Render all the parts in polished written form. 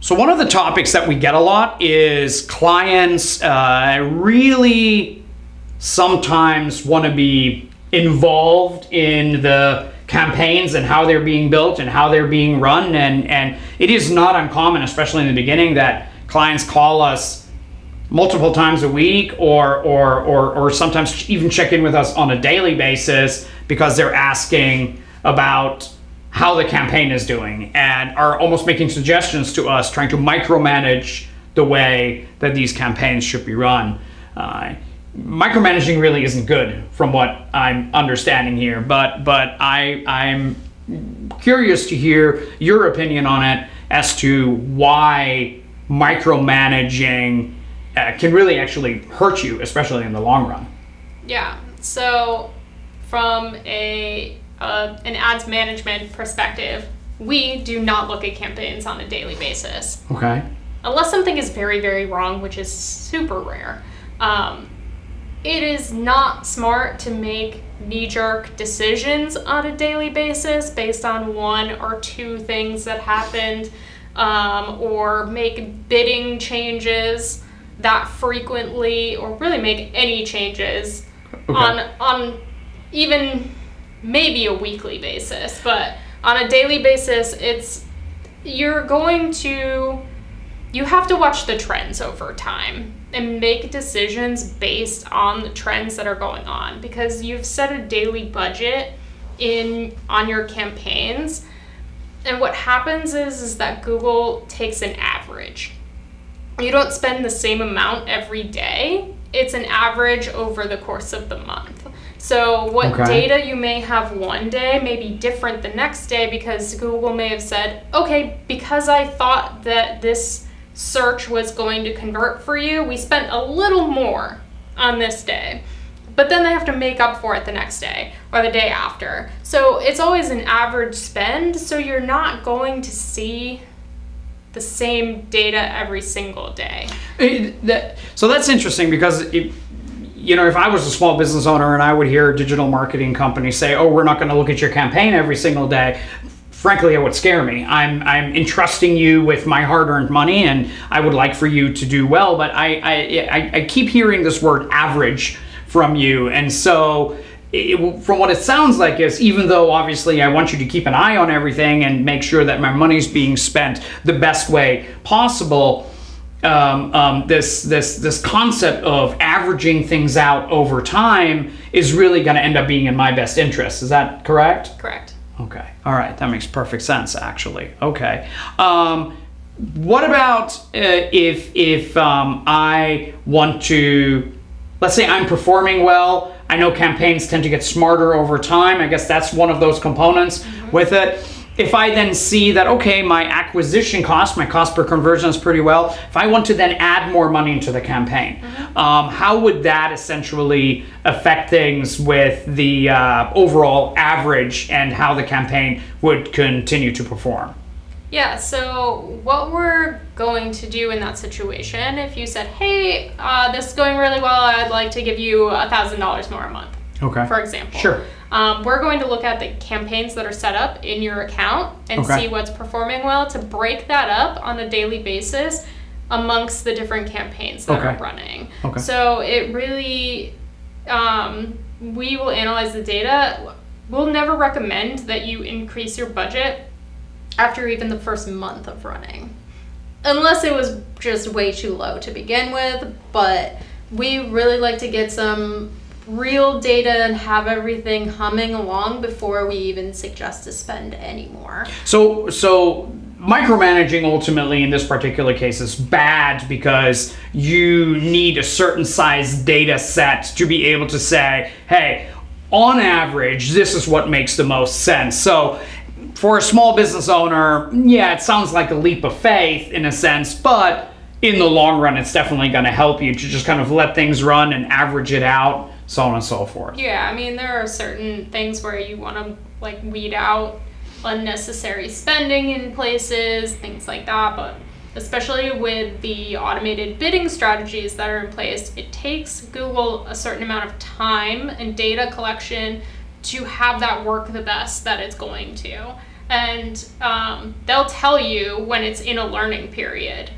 So one of the topics that we get a lot is clients really sometimes want to be involved in the campaigns and how they're being built and how they're being run. And it is not uncommon, especially in the beginning, that clients call us multiple times a week or sometimes even check in with us on a daily basis because they're asking about how the campaign is doing and are almost making suggestions to us, trying to micromanage the way that these campaigns should be run. Micromanaging really isn't good from what I'm understanding here, but I'm curious to hear your opinion on it as to why micromanaging can really actually hurt you, especially in the long run. Yeah, so from an ads management perspective, we do not look at campaigns on a daily basis. Okay. Unless something is very, very wrong, which is super rare. It is not smart to make knee-jerk decisions on a daily basis based on one or two things that happened, or make bidding changes that frequently, or really make any changes on even maybe a weekly basis. But on a daily basis, you have to watch the trends over time and make decisions based on the trends that are going on, because you've set a daily budget on your campaigns, and what happens is that Google takes an average. You don't spend the same amount every day. It's an average over the course of the month. So what data you may have one day may be different the next day, because Google may have said, okay, because I thought that this search was going to convert for you, we spent a little more on this day. But then they have to make up for it the next day or the day after. So it's always an average spend, so you're not going to see the same data every single day. So that's interesting, because if I was a small business owner and I would hear a digital marketing company say, oh, we're not going to look at your campaign every single day, frankly, it would scare me. I'm entrusting you with my hard-earned money, and I would like for you to do well, but I keep hearing this word average from you, and so from what it sounds like is, even though obviously I want you to keep an eye on everything and make sure that my money's being spent the best way possible, this concept of averaging things out over time is really going to end up being in my best interest. Is that correct? Correct. Okay. All right. That makes perfect sense, actually. Okay. What about if I want to, let's say I'm performing well. I know campaigns tend to get smarter over time. I guess that's one of those components with it. If I then see that, okay, my acquisition cost, my cost per conversion is pretty well, if I want to then add more money into the campaign, how would that essentially affect things with the overall average and how the campaign would continue to perform? Yeah, so what we're going to do in that situation, if you said, hey, this is going really well, I'd like to give you $1,000 more a month, for example. Sure. We're going to look at the campaigns that are set up in your account and see what's performing well, to break that up on a daily basis amongst the different campaigns that are running. So it really, we will analyze the data. We'll never recommend that you increase your budget after even the first month of running, unless it was just way too low to begin with. But we really like to get some real data and have everything humming along before we even suggest to spend any more. So micromanaging ultimately in this particular case is bad, because you need a certain size data set to be able to say, hey, on average, this is what makes the most sense. So for a small business owner, yeah, it sounds like a leap of faith in a sense, but in the long run, it's definitely going to help you to just kind of let things run and average it out, so on and so forth. Yeah, I mean, there are certain things where you want to weed out unnecessary spending in places, things like that, but especially with the automated bidding strategies that are in place, it takes Google a certain amount of time and data collection to have that work the best that it's going to. and they'll tell you when it's in a learning period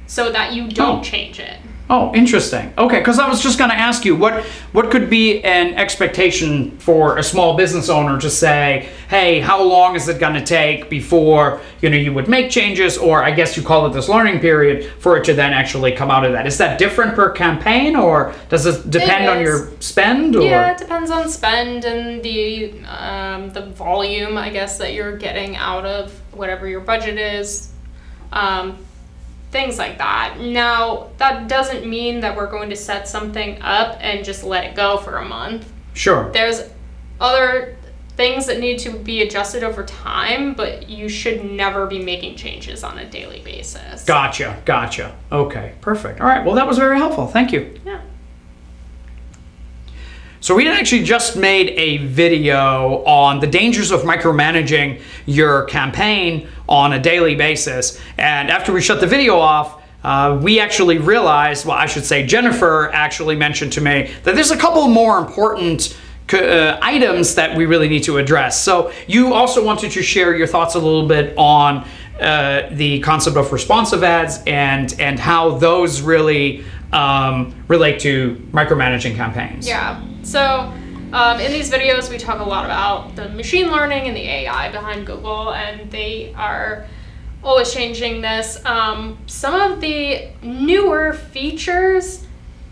so that you don't change it. Oh, interesting. Okay, because I was just going to ask you, what could be an expectation for a small business owner to say, hey, how long is it going to take before you would make changes, or I guess you call it this learning period, for it to then actually come out of that? Is that different per campaign, or does it depend on your spend? Or? Yeah, it depends on spend and the volume, I guess, that you're getting out of whatever your budget is. Things like that. Now, that doesn't mean that we're going to set something up and just let it go for a month. Sure. There's other things that need to be adjusted over time, but you should never be making changes on a daily basis. Gotcha. Okay, perfect. All right, well, that was very helpful. Thank you. Yeah. So we actually just made a video on the dangers of micromanaging your campaign on a daily basis. And after we shut the video off, we actually realized, well, I should say Jennifer actually mentioned to me that there's a couple more important items that we really need to address. So you also wanted to share your thoughts a little bit on the concept of responsive ads and how those really relate to micromanaging campaigns. Yeah. So in these videos, we talk a lot about the machine learning and the AI behind Google, and they are always changing this. Some of the newer features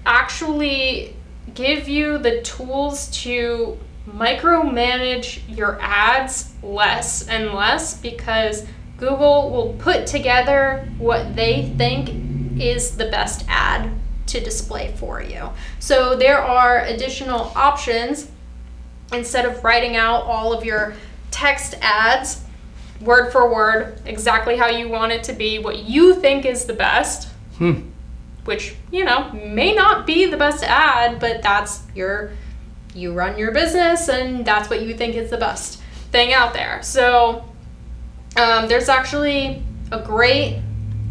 actually give you the tools to micromanage your ads less and less, because Google will put together what they think is the best ad to display for you. So there are additional options. Instead of writing out all of your text ads word for word, exactly how you want it to be, what you think is the best, which, may not be the best ad, but that's you run your business and that's what you think is the best thing out there. So there's actually a great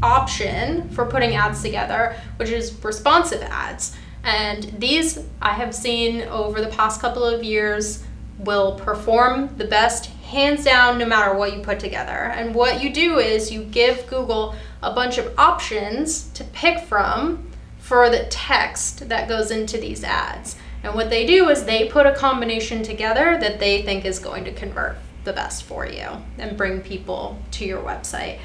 option for putting ads together, which is responsive ads. And these I have seen over the past couple of years will perform the best, hands down, no matter what you put together. And what you do is you give Google a bunch of options to pick from for the text that goes into these ads. And what they do is they put a combination together that they think is going to convert the best for you and bring people to your website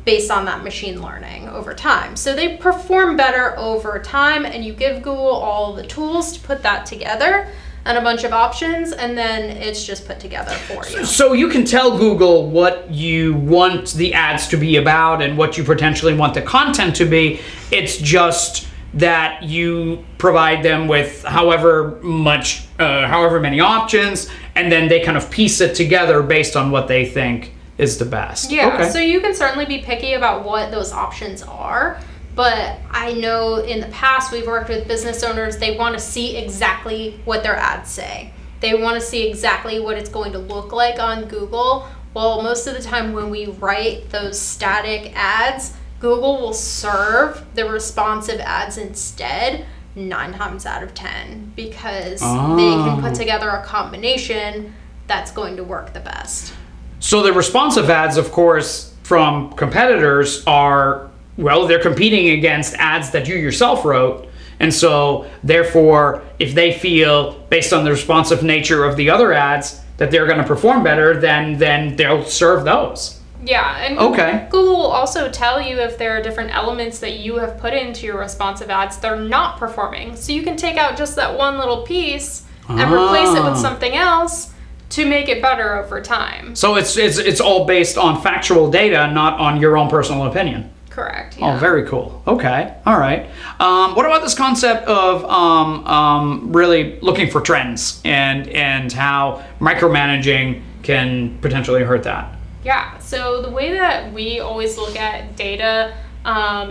based on that machine learning over time. So they perform better over time, and you give Google all the tools to put that together and a bunch of options, and then it's just put together for you. So you can tell Google what you want the ads to be about and what you potentially want the content to be. It's just that you provide them with however many options, and then they kind of piece it together based on what they think is the best. Yeah, okay. So you can certainly be picky about what those options are, but I know in the past we've worked with business owners, they want to see exactly what their ads say. They want to see exactly what it's going to look like on Google. Well, most of the time when we write those static ads, Google will serve the responsive ads instead 9 times out of 10, because they can put together a combination that's going to work the best. So the responsive ads, of course, from competitors are, well, they're competing against ads that you yourself wrote. And so therefore, if they feel, based on the responsive nature of the other ads, that they're going to perform better, then they'll serve those. Yeah, and Google will also tell you if there are different elements that you have put into your responsive ads that are not performing. So you can take out just that one little piece and replace it with something else to make it better over time. So it's all based on factual data, not on your own personal opinion. Correct. Yeah. Oh, very cool. Okay. All right. What about this concept of really looking for trends and how micromanaging can potentially hurt that? Yeah, so the way that we always look at data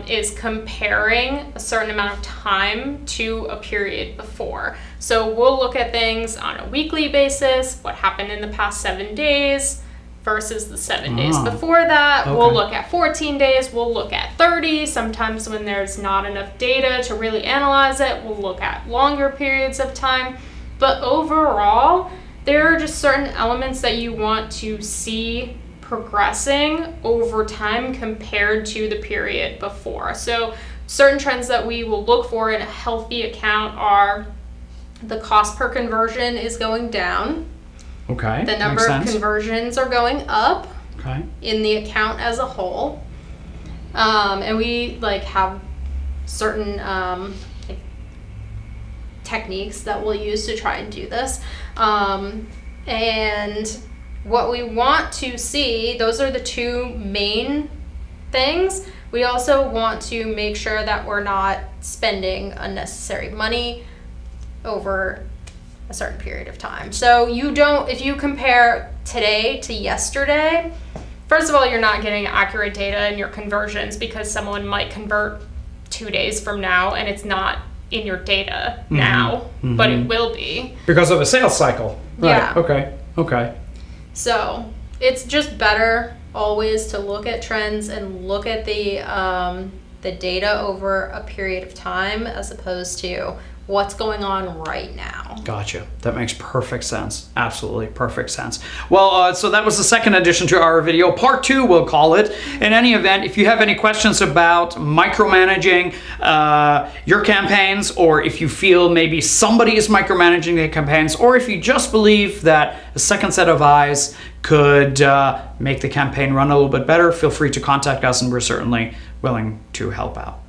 is comparing a certain amount of time to a period before. So we'll look at things on a weekly basis, what happened in the past 7 days versus the 7 days before that. Okay. We'll look at 14 days, we'll look at 30. Sometimes when there's not enough data to really analyze it, we'll look at longer periods of time. But overall, there are just certain elements that you want to see progressing over time compared to the period before. So certain trends that we will look for in a healthy account are the cost per conversion is going down. Okay. The number of conversions are going up. Okay. In the account as a whole. And we have certain techniques that we'll use to try and do this. And what we want to see, those are the two main things. We also want to make sure that we're not spending unnecessary money over a certain period of time. So if you compare today to yesterday, first of all, you're not getting accurate data in your conversions because someone might convert 2 days from now and it's not in your data now, but it will be. Because of a sales cycle. Right. Yeah. Okay. So it's just better always to look at trends and look at the data over a period of time as opposed to what's going on right now. Gotcha. That makes perfect sense. Absolutely perfect sense. Well, so that was the second addition to our video. Part 2, we'll call it. In any event, if you have any questions about micromanaging your campaigns, or if you feel maybe somebody is micromanaging their campaigns, or if you just believe that a second set of eyes could make the campaign run a little bit better, feel free to contact us and we're certainly willing to help out.